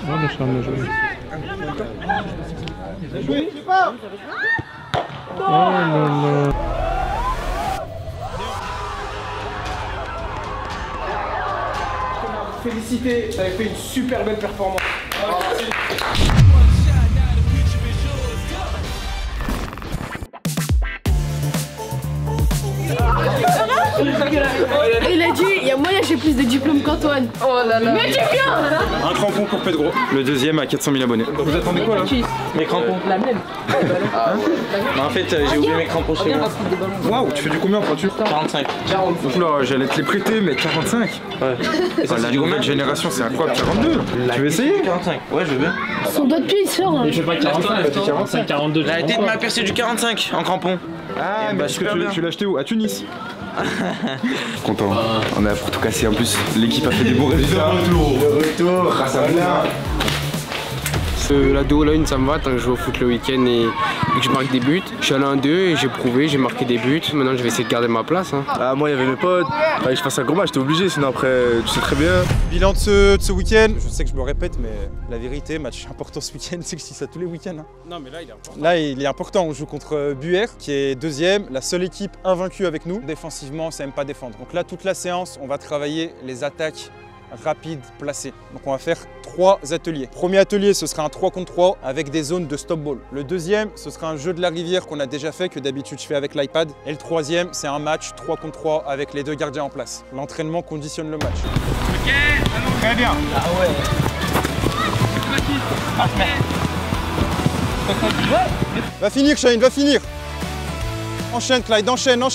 Non, mais ça m'a joué. Oh non, non. Félicité, t'avais fait une super belle performance. Il a dit, il y a moyen j'ai plus de diplômes qu'Antoine. Oh là là. Mais tu viens. Un crampon pour Pedro, le deuxième à 400 000 abonnés. Vous attendez quoi là? Mes crampons. La même. En fait, j'ai oublié mes crampons chez moi. Waouh, tu fais du combien en peinture? 45. Oula, j'allais te les prêter, mais 45. Ouais. Et ça, la nouvelle génération, c'est incroyable. 42. Tu veux essayer? 45. Ouais, je veux bien. Son doigt de pied il sort. Il fait pas 45, 42. La tête m'a percé du 45 en crampon. Ah, mais est-ce que tu l'as acheté où? À Tunis. Content. On a pour tout casser en plus. L'équipe a fait des bons résultats. Le retour, grâce à Blanc. La 2 ou la 1 ça me va tant que je joue au foot le week-end et que je marque des buts. Je suis allé en 2 et j'ai prouvé, j'ai marqué des buts. Maintenant je vais essayer de garder ma place. Hein. Ah, moi il y avait mes potes, fallait que je fasse un gros match, j'étais obligé, sinon après tu sais très bien. Bilan de ce week-end, je sais que je me répète mais la vérité, match important ce week-end, c'est que si ça tous les week-ends. Hein. Non mais là il est important. Là il est important, on joue contre Buer qui est deuxième, la seule équipe invaincue avec nous. Défensivement ça aime pas défendre. Donc là toute la séance on va travailler les attaques rapide, placé. Donc on va faire 3 ateliers. Premier atelier, ce sera un 3 contre 3 avec des zones de stop ball. Le deuxième, ce sera un jeu de la rivière qu'on a déjà fait, que d'habitude je fais avec l'iPad. Et le troisième, c'est un match 3 contre 3 avec les 2 gardiens en place. L'entraînement conditionne le match. Ok, très bien. Ah ouais. Va finir, Shane, va finir. Enchaîne, Clyde, enchaîne.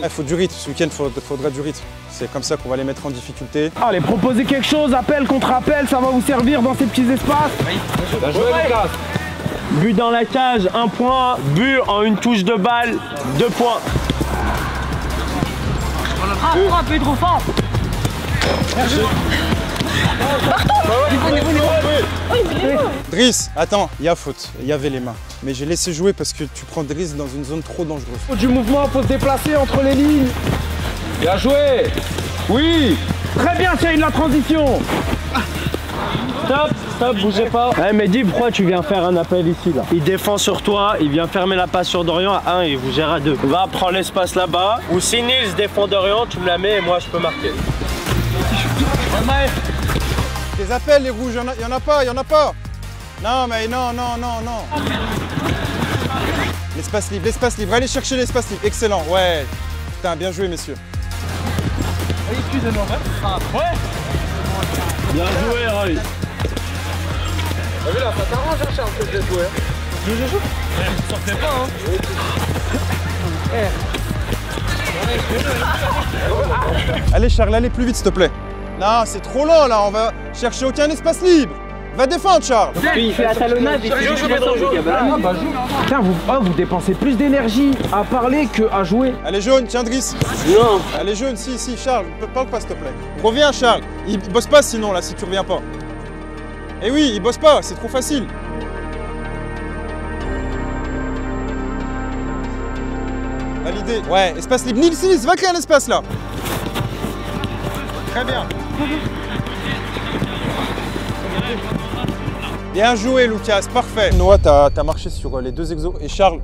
Il faut du rythme, ce week-end, il faudra du rythme. C'est comme ça qu'on va les mettre en difficulté. Allez, proposez quelque chose, appel contre appel, ça va vous servir dans ces petits espaces. Bien joué, Lucas. But dans la cage, 1 point. But en une touche de balle, 2 points. Frappe, Pedro, frappe. Driss, attends, il y a faute, il y avait les mains. Mais j'ai laissé jouer parce que tu prends Driss dans une zone trop dangereuse. Faut du mouvement, faut se déplacer entre les lignes. Bien joué. Oui. Très bien, Shane, la transition. Stop, bougez pas. Ouais, mais dis pourquoi tu viens faire un appel ici là. Il défend sur toi, il vient fermer la passe sur Dorian à 1 et il vous gère à 2. Va prendre l'espace là-bas. Ou si Nils défend Dorian, tu me la mets et moi je peux marquer. Des appels les rouges, il y en a pas. Non mais non. L'espace libre, allez chercher l'espace libre, excellent, ouais. Putain, bien joué messieurs. Excusez-moi, ouais. Bien joué, Roy. T'as vu là, ça t'arrange Charles que je joue. Je joue. Sortez pas hein. Allez Charles, allez plus vite s'il te plaît. Non, c'est trop lent là, on va chercher aucun espace libre. Va défendre Charles. Il fait la talonnade et Tiens, vous dépensez plus d'énergie à parler qu'à jouer. Allez jaune, tiens Driss. Non. Allez jaune, si Charles, parle pas s'il te plaît. Reviens Charles, il bosse pas sinon là si tu reviens pas. Eh oui, il bosse pas, c'est trop facile. Validé. Ouais, espace libre. Nils, va créer un espace là. Très bien. Bien joué Lucas, parfait. Noah, t'as marché sur les 2 exos et Charles,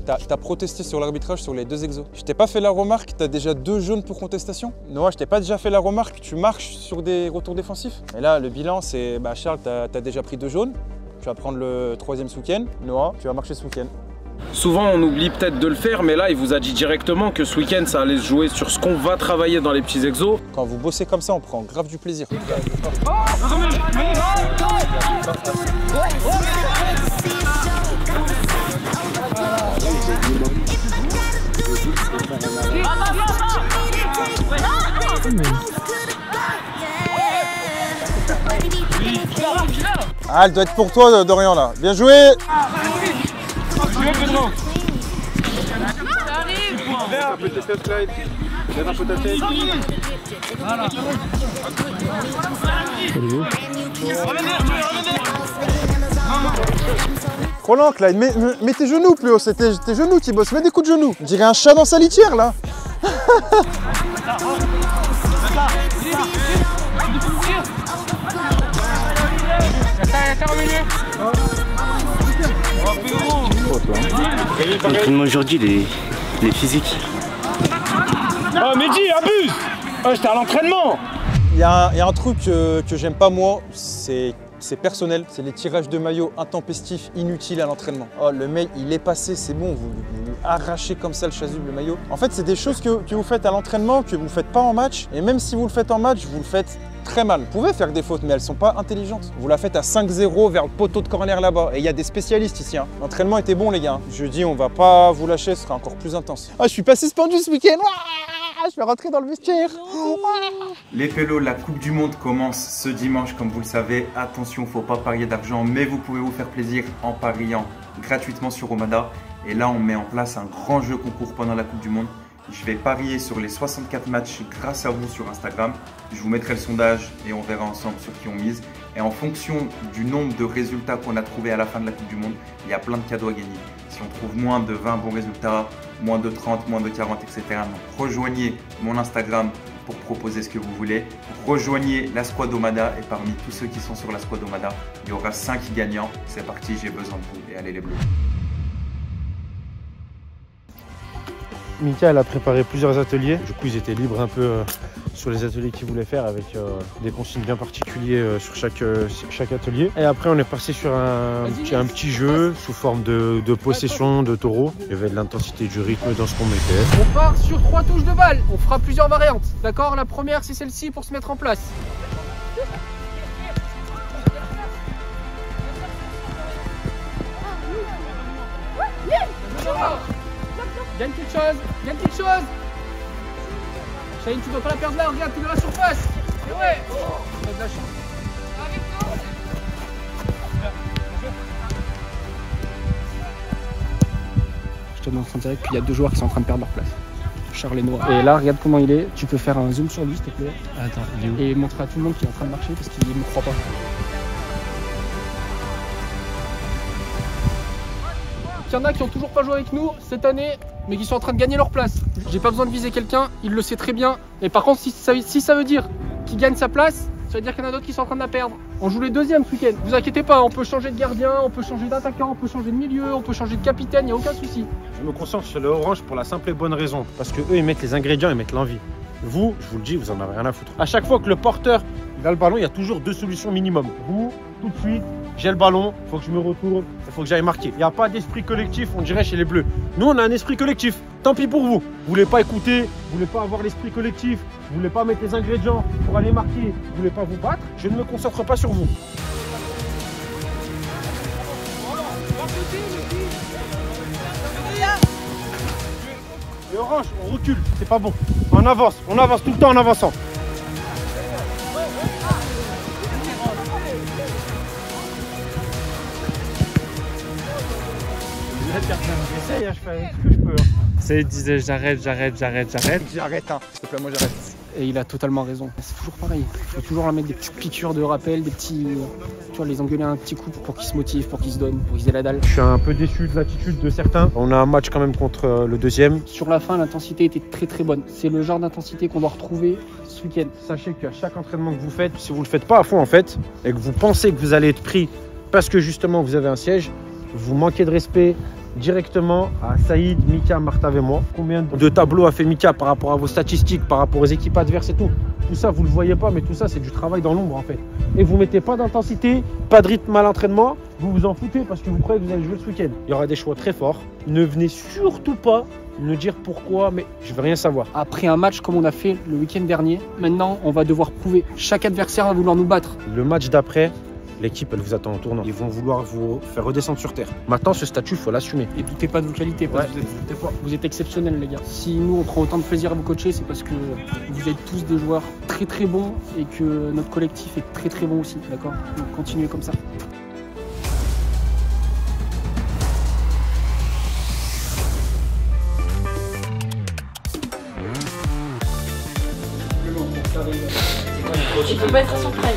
t'as protesté sur l'arbitrage sur les 2 exos. Je t'ai pas fait la remarque, t'as déjà 2 jaunes pour contestation. Noah, je t'ai pas déjà fait la remarque, tu marches sur des retours défensifs. Et là, le bilan, c'est, Charles, t'as déjà pris 2 jaunes. Tu vas prendre le 3e ce week-end. Noah, tu vas marcher ce week-end. Souvent on oublie peut-être de le faire, mais là il vous a dit directement que ce week-end ça allait se jouer sur ce qu'on va travailler dans les petits exos. Quand vous bossez comme ça, on prend grave du plaisir. Ah, elle doit être pour toi, Dorian, là. Bien joué. Un peu ta tête, Clyde. Lève un peu ta tête. Voilà. Trop lent, Clyde. Mets tes genoux plus haut. C'est tes genoux qui bossent. Mets des coups de genoux. On dirait un chat dans sa litière, là. L'entraînement aujourd'hui, les physiques. Oh Mehdi, abuse. Oh, j'étais à l'entraînement. Il y a un truc que j'aime pas moi, c'est personnel, c'est les tirages de maillot intempestifs, inutiles à l'entraînement. Oh, le mec, il est passé, c'est bon, vous arrachez comme ça le chasuble, le maillot. En fait, c'est des choses que vous faites à l'entraînement, que vous ne faites pas en match. Et même si vous le faites en match, vous le faites très mal. Vous pouvez faire des fautes, mais elles ne sont pas intelligentes. Vous la faites à 5-0 vers le poteau de corner là-bas. Et il y a des spécialistes ici. Hein. L'entraînement était bon, les gars. Je dis, on va pas vous lâcher, ce sera encore plus intense. Ah, je suis pas suspendu ce week-end. Je vais rentrer dans le vestiaire. Les pélos, la Coupe du Monde commence ce dimanche, comme vous le savez. Attention, faut pas parier d'argent, mais vous pouvez vous faire plaisir en pariant gratuitement sur Omada. Et là, on met en place un grand jeu concours pendant la Coupe du Monde. Je vais parier sur les 64 matchs grâce à vous sur Instagram. Je vous mettrai le sondage et on verra ensemble sur qui on mise. Et en fonction du nombre de résultats qu'on a trouvé à la fin de la Coupe du Monde, il y a plein de cadeaux à gagner. Si on trouve moins de 20 bons résultats, moins de 30, moins de 40, etc. Donc rejoignez mon Instagram pour proposer ce que vous voulez. Rejoignez la squad Omada et parmi tous ceux qui sont sur la squad Omada, il y aura 5 gagnants. C'est parti, j'ai besoin de vous et allez les bleus. Mika, elle a préparé plusieurs ateliers. Du coup, ils étaient libres un peu sur les ateliers qu'ils voulaient faire avec des consignes bien particulières sur chaque atelier. Et après, on est passé sur un petit jeu sous forme de possession de taureau. Il y avait de l'intensité, du rythme dans ce qu'on mettait. On part sur 3 touches de balle. On fera plusieurs variantes. D'accord? La première, c'est celle-ci pour se mettre en place. Gagne quelque chose, gagne quelque chose. Shaheen, tu dois pas la perdre là, regarde, tu es dans la surface. Et ouais, on a de la chance. Je te montre en direct qu'il y a 2 joueurs qui sont en train de perdre leur place. Charles et Noah. Et là, regarde comment il est. Tu peux faire un zoom sur lui, s'il te plaît. Attends, il est où? Et montrer à tout le monde qu'il est en train de marcher parce qu'il ne me croit pas. Il y en a qui ont toujours pas joué avec nous cette année, mais qui sont en train de gagner leur place. J'ai pas besoin de viser quelqu'un, il le sait très bien. Et par contre, si ça veut dire qu'il gagne sa place, ça veut dire qu'il y en a d'autres qui sont en train de la perdre. On joue les deuxièmes ce week-end. Vous inquiétez pas, on peut changer de gardien, on peut changer d'attaquant, on peut changer de milieu, on peut changer de capitaine, il n'y a aucun souci. Je me concentre sur le orange pour la simple et bonne raison. Parce que eux, ils mettent les ingrédients, ils mettent l'envie. Vous, je vous le dis, vous en avez rien à foutre. À chaque fois que le porteur il a le ballon, il y a toujours 2 solutions minimum. Vous, tout de suite, j'ai le ballon, il faut que je me retourne, il faut que j'aille marquer. Il n'y a pas d'esprit collectif, on dirait chez les Bleus. Nous, on a un esprit collectif. Tant pis pour vous. Vous voulez pas écouter, vous voulez pas avoir l'esprit collectif, vous voulez pas mettre les ingrédients pour aller marquer, vous voulez pas vous battre. Je ne me concentre pas sur vous. Et orange, on recule, c'est pas bon. On avance tout le temps en avançant. J'essaye, je fais ce que je peux. C'est disait j'arrête. J'arrête, hein. S'il te plaît, moi j'arrête. Et il a totalement raison. C'est toujours pareil. Il faut toujours leur mettre des petites piqûres de rappel, des petits. Tu vois, les engueuler un petit coup pour qu'ils se motivent, pour qu'ils se donnent, pour qu'ils aient la dalle. Je suis un peu déçu de l'attitude de certains. On a un match quand même contre le deuxième. Sur la fin, l'intensité était très très bonne. C'est le genre d'intensité qu'on doit retrouver ce week-end. Sachez qu'à chaque entraînement que vous faites, si vous ne le faites pas à fond en fait, et que vous pensez que vous allez être pris parce que justement vous avez un siège, vous manquez de respect directement à Saïd, Mika, Martav et moi. Combien de tableaux a fait Mika par rapport à vos statistiques, par rapport aux équipes adverses et tout. Tout ça, vous ne le voyez pas, mais tout ça, c'est du travail dans l'ombre en fait. Et vous ne mettez pas d'intensité, pas de rythme à l'entraînement, vous vous en foutez parce que vous croyez que vous allez jouer ce week-end. Il y aura des choix très forts. Ne venez surtout pas me dire pourquoi, mais je veux rien savoir. Après un match comme on a fait le week-end dernier, maintenant, on va devoir prouver. Chaque adversaire va vouloir nous battre. Le match d'après, l'équipe, elle vous attend en tournant. Ils vont vouloir vous faire redescendre sur terre. Maintenant, ce statut, il faut l'assumer. Et doutez pas de vos qualités, parce que vous êtes exceptionnels, les gars. Si nous, on prend autant de plaisir à vous coacher, c'est parce que vous êtes tous des joueurs très très bons et que notre collectif est très très bon aussi, d'accord? Donc continuez comme ça. Il faut pas être surpris.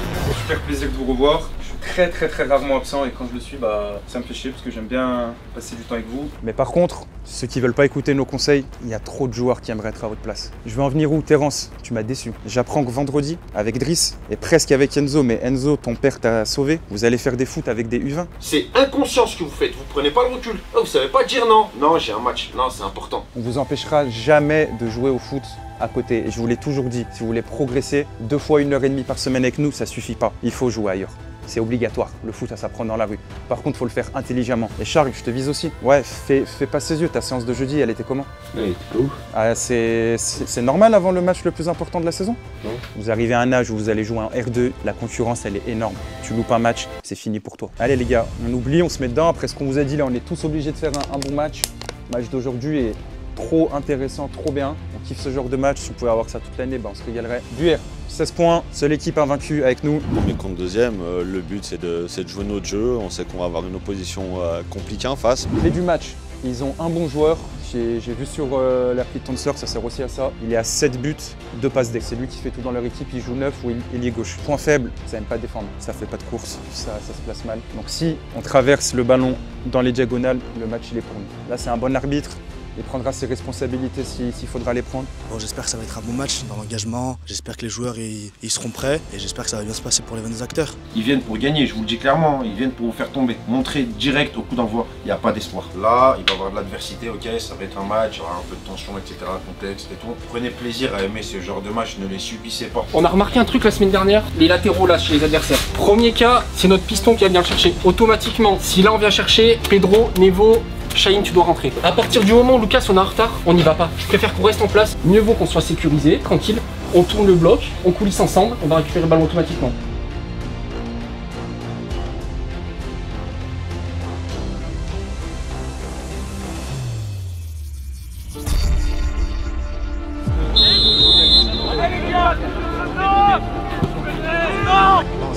Super plaisir de vous revoir. Je suis très rarement absent et quand je le suis, bah, ça me fait chier parce que j'aime bien passer du temps avec vous. Mais par contre, ceux qui veulent pas écouter nos conseils, il y a trop de joueurs qui aimeraient être à votre place. Je vais en venir où, Terence? Tu m'as déçu. J'apprends que vendredi, avec Driss et presque avec Enzo, mais Enzo, ton père t'a sauvé, vous allez faire des foot avec des U20. C'est inconscient ce que vous faites, vous prenez pas le recul. Oh, vous savez pas dire non. Non, j'ai un match. Non, c'est important. On vous empêchera jamais de jouer au foot à côté. Et je vous l'ai toujours dit, si vous voulez progresser, 2 fois 1h30 par semaine avec nous, ça suffit pas. Il faut jouer ailleurs. C'est obligatoire. Le foot, ça s'apprend dans la rue. Par contre, il faut le faire intelligemment. Et Charles, je te vise aussi. Ouais, fais pas ses yeux. Ta séance de jeudi, elle était comment? Ouais, elle était ouf. Ah, c'est normal avant le match le plus important de la saison? Non. Vous arrivez à un âge où vous allez jouer en R2. La concurrence, elle est énorme. Tu loupes un match, c'est fini pour toi. Allez les gars, on oublie, on se met dedans. Après ce qu'on vous a dit, là, on est tous obligés de faire un bon match. Le match d'aujourd'hui est trop intéressant, trop bien. On kiffe ce genre de match. Si vous pouvez avoir ça toute l'année, ben on se régalerait. Buer, 16 points, seule équipe invaincue avec nous. Premier contre deuxième, le but c'est de jouer notre jeu. On sait qu'on va avoir une opposition compliquée en face. Clé du match, ils ont un bon joueur. J'ai vu sur leur kit Tonsor, ça sert aussi à ça. Il est à 7 buts, 2 passes D. C'est lui qui fait tout dans leur équipe, il joue 9 ou il est gauche. Point faible, ça n'aime pas défendre, ça fait pas de course, ça se place mal. Donc si on traverse le ballon dans les diagonales, le match il est pour nous. Là c'est un bon arbitre. Il prendra ses responsabilités s'il faudra les prendre. Bon, j'espère que ça va être un bon match dans l'engagement. J'espère que les joueurs ils seront prêts et j'espère que ça va bien se passer pour les 22 acteurs. Ils viennent pour gagner, je vous le dis clairement. Ils viennent pour vous faire tomber. Montrer direct au coup d'envoi, il n'y a pas d'espoir. Là, il va y avoir de l'adversité, ok, ça va être un match, il y aura un peu de tension, etc., contexte et tout. Prenez plaisir à aimer ce genre de match, ne les subissez pas. On a remarqué un truc la semaine dernière, les latéraux là chez les adversaires. Premier cas, c'est notre piston qui va venir le chercher. Automatiquement, si là on vient chercher Pedro, Nevo, Chahine, tu dois rentrer. À partir du moment où Lucas on est en retard, on n'y va pas. Je préfère qu'on reste en place. Mieux vaut qu'on soit sécurisé, tranquille. On tourne le bloc, on coulisse ensemble, on va récupérer le ballon automatiquement.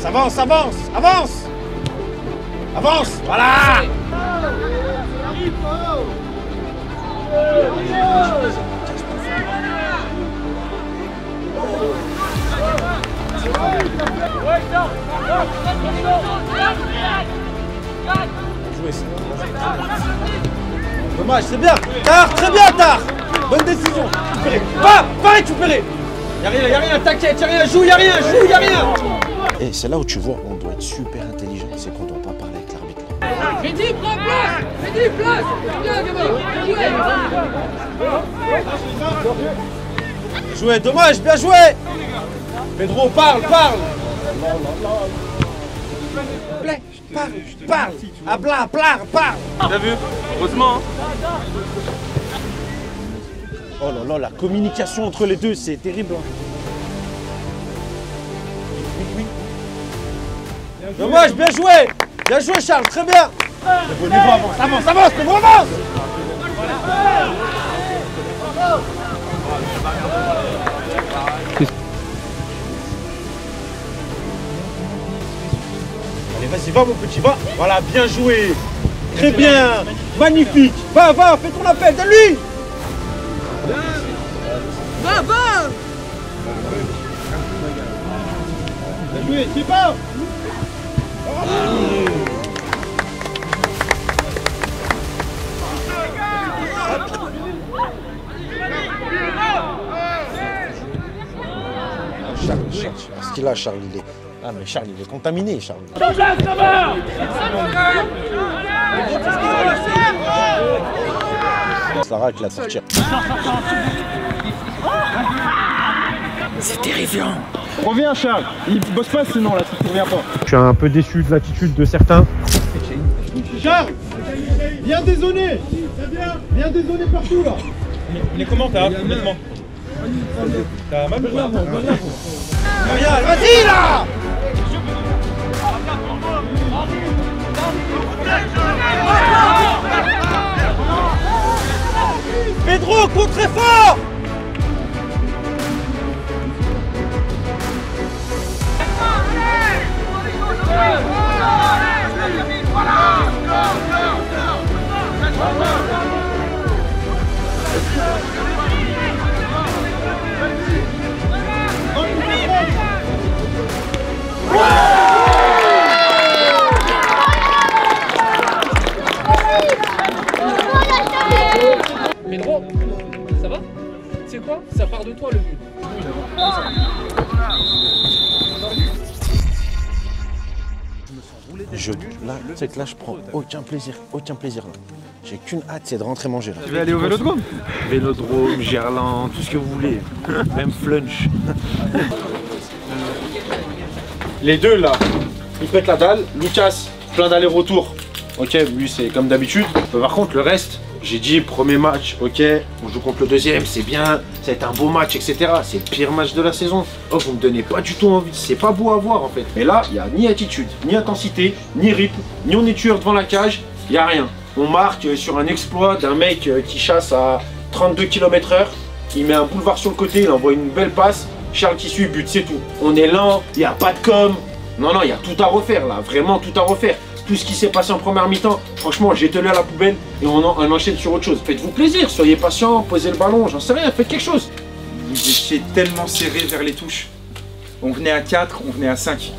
Avance, avance, avance! Avance! Voilà! Dommage, c'est bien! Tard, très bien, Tard! Bonne décision! Va récupérer! Y'a rien, t'inquiète, y'a rien, joue, y'a rien! Et c'est là où tu vois, on doit être super intelligent, c'est qu'on doit pas parler avec l'arbitre. Mehdi, prends place! Mehdi, place! Viens, gamin! Joué, dommage, bien joué! Pedro, parle! Parle! Habla, parle! T'as vu? Heureusement. Oh là là, la communication entre les deux, c'est terrible. Oui. Dommage, bien joué! Bien joué, Charles, très bien! Avance, Pedro, avance! Allez, vas-y, va mon petit, va! Voilà, bien joué! Très bien! Magnifique! Va, fais ton appel, donne-lui! Va! Bien joué, c'est pas! Charles, ce qu'il a, Charles, il est... Ah mais Charles, il est contaminé, Charles. Sarah qui la sortir. C'est terrifiant. Reviens, Charles. Il bosse pas sinon, là, tu te reviens pas. Je suis un peu déçu de l'attitude de certains. Charles, viens dézonner. Viens dézonner partout, là. Il est comment, t'as complètement? T'as mal ou pas? Regarde, vas-y, là. Pedro, cours très fort. Là, tu sais que là, je prends aucun plaisir là. J'ai qu'une hâte, c'est de rentrer manger là. Tu veux aller au Vélodrome? Vélodrome, Gerland, tout ce que vous voulez. Même flunch. Les deux là, ils pètent la dalle. Lucas, plein d'allers-retours. Ok, lui c'est comme d'habitude. Par contre, le reste, j'ai dit premier match, ok, on joue contre le deuxième, c'est bien, ça va être un beau match, etc. C'est le pire match de la saison. Oh, vous me donnez pas du tout envie, c'est pas beau à voir en fait. Mais là, il n'y a ni attitude, ni intensité, ni rythme, ni on est tueur devant la cage, il n'y a rien. On marque sur un exploit d'un mec qui chasse à 32 km/h, il met un boulevard sur le côté, il envoie une belle passe, Charles qui suit, but, c'est tout. On est lent, il n'y a pas de com. Non, il y a tout à refaire là, vraiment tout à refaire. Tout ce qui s'est passé en première mi-temps, franchement, jetez-le à la poubelle et on enchaîne sur autre chose. Faites-vous plaisir, soyez patient, posez le ballon, j'en sais rien, faites quelque chose. Vous étiez tellement serré vers les touches. On venait à 4, on venait à 5.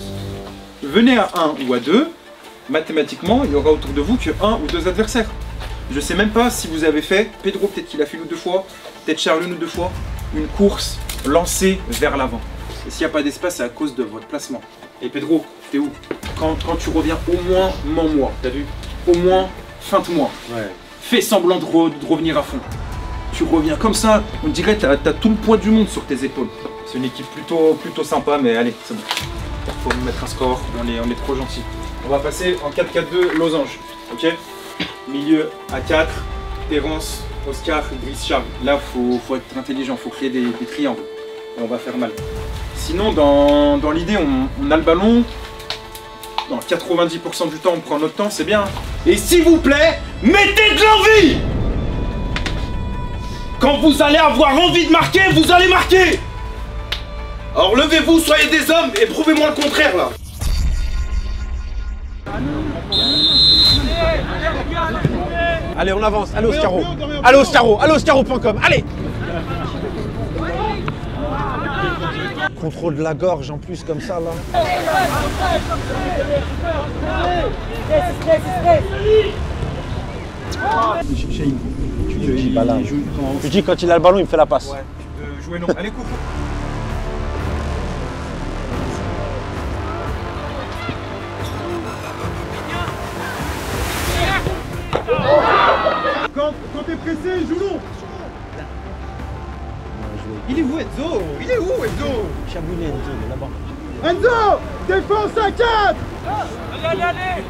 Venez à 1 ou à 2, mathématiquement, il y aura autour de vous que 1 ou 2 adversaires. Je sais même pas si vous avez fait, Pedro peut-être qu'il a fait une ou deux fois, peut-être Charles une ou deux fois, une course lancée vers l'avant. Et s'il n'y a pas d'espace, c'est à cause de votre placement. Et Pedro, t'es où? Quand tu reviens, au moins mens-moi, t'as vu? Au moins feinte-moi. Ouais. Fais semblant de revenir à fond. Tu reviens comme ça, on dirait que t'as tout le poids du monde sur tes épaules. C'est une équipe plutôt sympa, mais allez, c'est bon. Faut me mettre un score, on est trop gentil. On va passer en 4-4-2 losange, ok? Milieu à 4, Terence, Oscar, Brice, Charles. Là, faut être intelligent, faut créer des triangles. Et on va faire mal. Sinon, dans l'idée, on a le ballon. Dans 90% du temps, on prend notre temps, c'est bien. Et s'il vous plaît, mettez de l'envie! Quand vous allez avoir envie de marquer, vous allez marquer! Alors levez-vous, soyez des hommes et prouvez-moi le contraire là! Allez, on avance. Allez, Oscaro. Allez, Oscaro. Allez, Oscaro.com. Allez! Contrôle de la gorge en plus, comme ça, là. Je dis quand il a le ballon, il me fait la passe. Ouais, jouer long. Allez, cours. Quand t'es pressé, joue long. Il est où Enzo? Il est où Enzo? Chaboulet, Enzo, là-bas. Enzo! Défense à 4! Allez!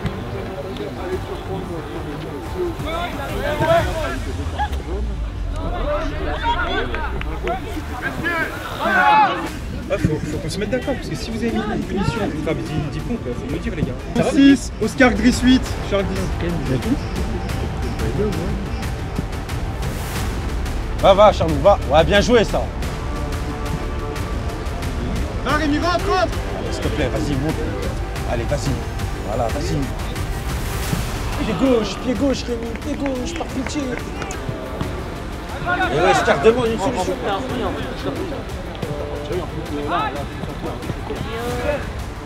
Faut qu'on se mette d'accord, parce que si vous avez mis une punition pour faire 10 points, faut me le dire les gars. 6, Oscar Gris 8, Charles 10. Va, Charles, va. Ouais, bien joué, ça. Va, Rémi, rentre! Allez, s'il te plaît, vas-y, monte. Allez, vas-y. Voilà, vas-y. Pied gauche, Rémi, pied gauche, par pitié. Et ouais, Oscar demande une solution.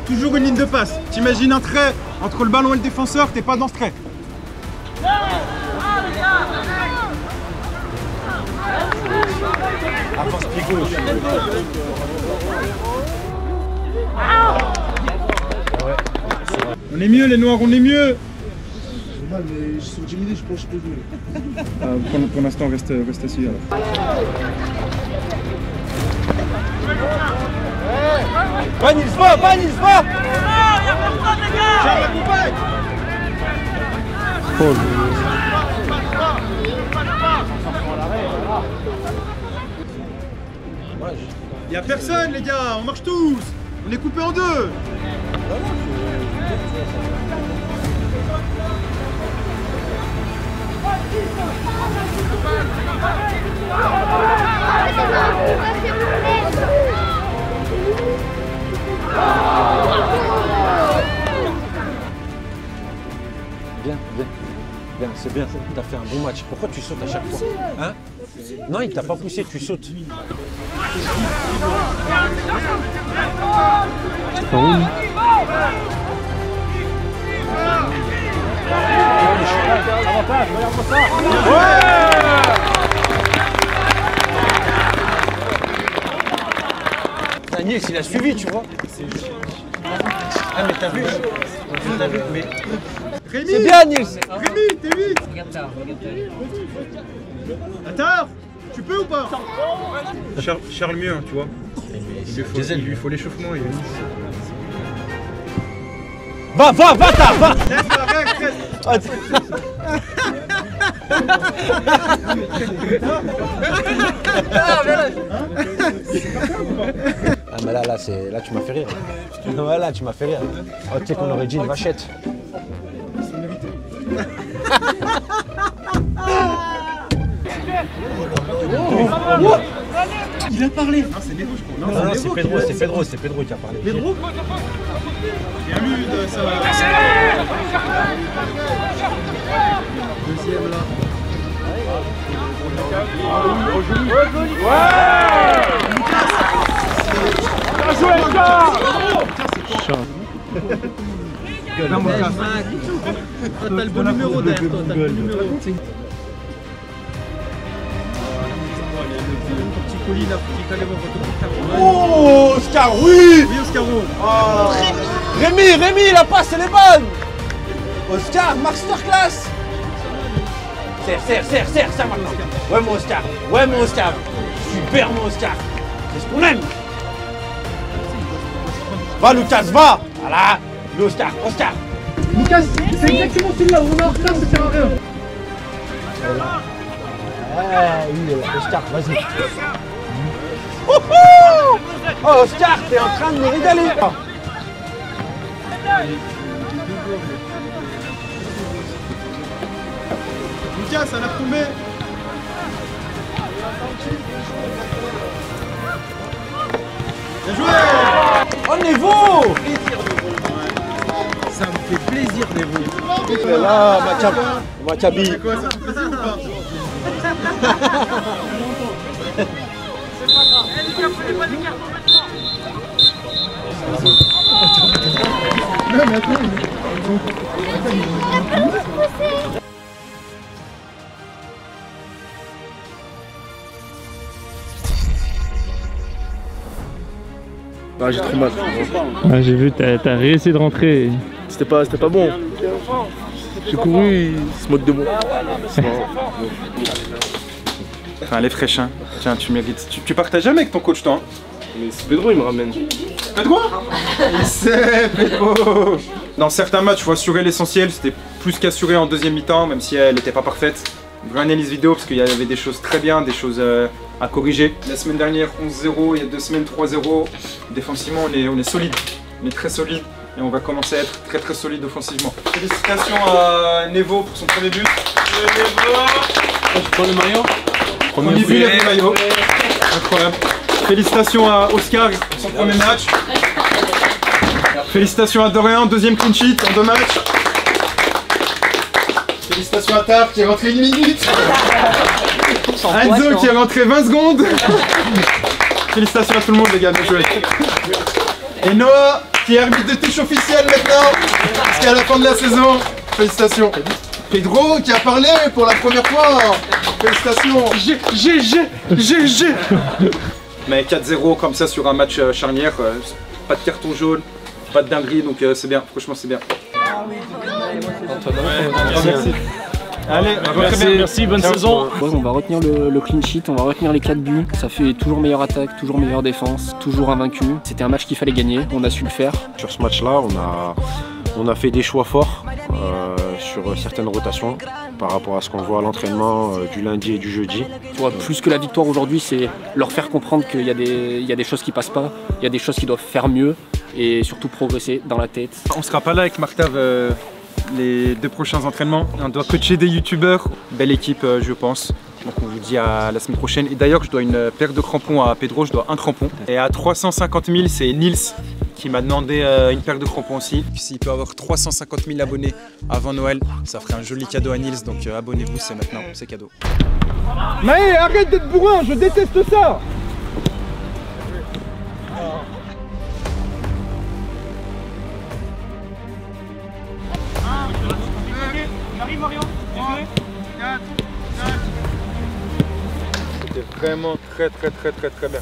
Toujours une ligne de passe. T'imagines un trait entre le ballon et le défenseur, t'es pas dans ce trait. Avance pied gauche. On est mieux les noirs, on est mieux. Mal, mais je suis intimidé, je pense que je peux jouer. Pour l'instant, reste assis alors. Van, il se va! Charles, accompagne! Y'a personne les gars, on marche tous. On est coupés en deux. Bien, c'est bien, t'as fait un bon match. Pourquoi tu sautes à chaque fois? Hein? Non, il t'a pas poussé, tu sautes. C'est pas où? Daniel, il a suivi, tu vois. Ah mais t'as vu? C'est bien, Nils. Rémi, t'es vite. Attends, tu peux ou pas? Charles mieux, hein, tu vois. Il lui faut l'échauffement. Va, t'as, va. Ah mais là tu m'as fait rire. Non, là tu m'as fait rire. Oh, tu sais qu'on aurait dit une vachette. Il a parlé. Non, c'est Pedro, je crois. Non, c'est Pedro qui a parlé. Pedro. Bien lu de ça. Deuxième là. Bien joué, Lucas. Non, mon gars. Toi, t'as le bon numéro derrière toi. T'as le bon numéro. Petit colis là, petit calais votre. Oh, Oscar, oui. Oui, Oscaro. Oh. Rémi, la passe, elle est bonne. Oscar, masterclass. Serre, ça maintenant. Ouais, mon Oscar. Super, mon Oscar. C'est ce qu'on aime. Va, Lucas, va. Voilà. Le Oscar. Lucas, c'est exactement celui-là, on est en retard, ça sert à rien. Oui, Oscar, vas-y. Oh, Oscar, t'es en train de me régaler. Lucas, ça l'a tombé. Bien joué. Oh, Nevo. Ça me fait plaisir, Nevo. Là, Maccabi. C'est quoi, ça te fait plaisir ou pas? Non, mais attends. Ah, j'ai trop mal. Ah, j'ai vu, t'as réussi de rentrer. C'était pas bon. J'ai couru, il se moque de moi. Enfin, elle est fraîche, hein. Tiens, tu mérites. Tu partages jamais avec ton coach, toi. Mais c'est Pedro, il me ramène. Pedro? C'est Pedro. Dans certains matchs, il faut assurer l'essentiel. C'était plus qu'assuré en deuxième mi-temps, même si elle n'était pas parfaite. Vraie analyse vidéo, parce qu'il y avait des choses très bien, des choses à corriger. La semaine dernière, 11-0, il y a 2 semaines, 3-0. Défensivement, on est solide. On est très solide. Et on va commencer à être très solide offensivement. Félicitations à Nevo pour son premier but. Je prends le maillot. Premier but, le maillot. Incroyable. Félicitations à Oscar pour son premier match. Félicitations à Dorian, deuxième clean sheet en 2 matchs. Félicitations à Taf qui est rentré 1 minute. Enzo qui est rentré 20 secondes. Félicitations à tout le monde les gars, bien joué. Et Noah qui est arbitre de touche officiel maintenant, jusqu'à la fin de la saison. Félicitations. Pedro qui a parlé pour la première fois. Félicitations. GG. Mais 4-0 comme ça sur un match charnière, pas de carton jaune, pas de dinguerie, donc c'est bien, franchement c'est bien. Merci. Allez, merci, bonne saison. On va retenir le clean sheet, on va retenir les 4 buts. Ça fait toujours meilleure attaque, toujours meilleure défense, toujours invaincu. C'était un match qu'il fallait gagner, on a su le faire. Sur ce match-là, on a fait des choix forts sur certaines rotations par rapport à ce qu'on voit à l'entraînement du lundi et du jeudi. Tu vois, plus que la victoire aujourd'hui, c'est leur faire comprendre qu'il y a des choses qui passent pas, il y a des choses qu'ils doivent faire mieux et surtout progresser dans la tête. On sera pas là avec Martav les 2 prochains entraînements. On doit coacher des youtubeurs. Belle équipe je pense. Donc on vous dit à la semaine prochaine. Et d'ailleurs je dois une paire de crampons à Pedro, je dois un crampon. Et à 350 000 c'est Nils qui m'a demandé une paire de crampons aussi. S'il peut avoir 350 000 abonnés avant Noël, ça ferait un joli cadeau à Nils. Donc abonnez-vous, c'est maintenant, c'est cadeau. Mais arrête d'être bourrin, je déteste ça. J'arrive Mario. C'était vraiment très bien.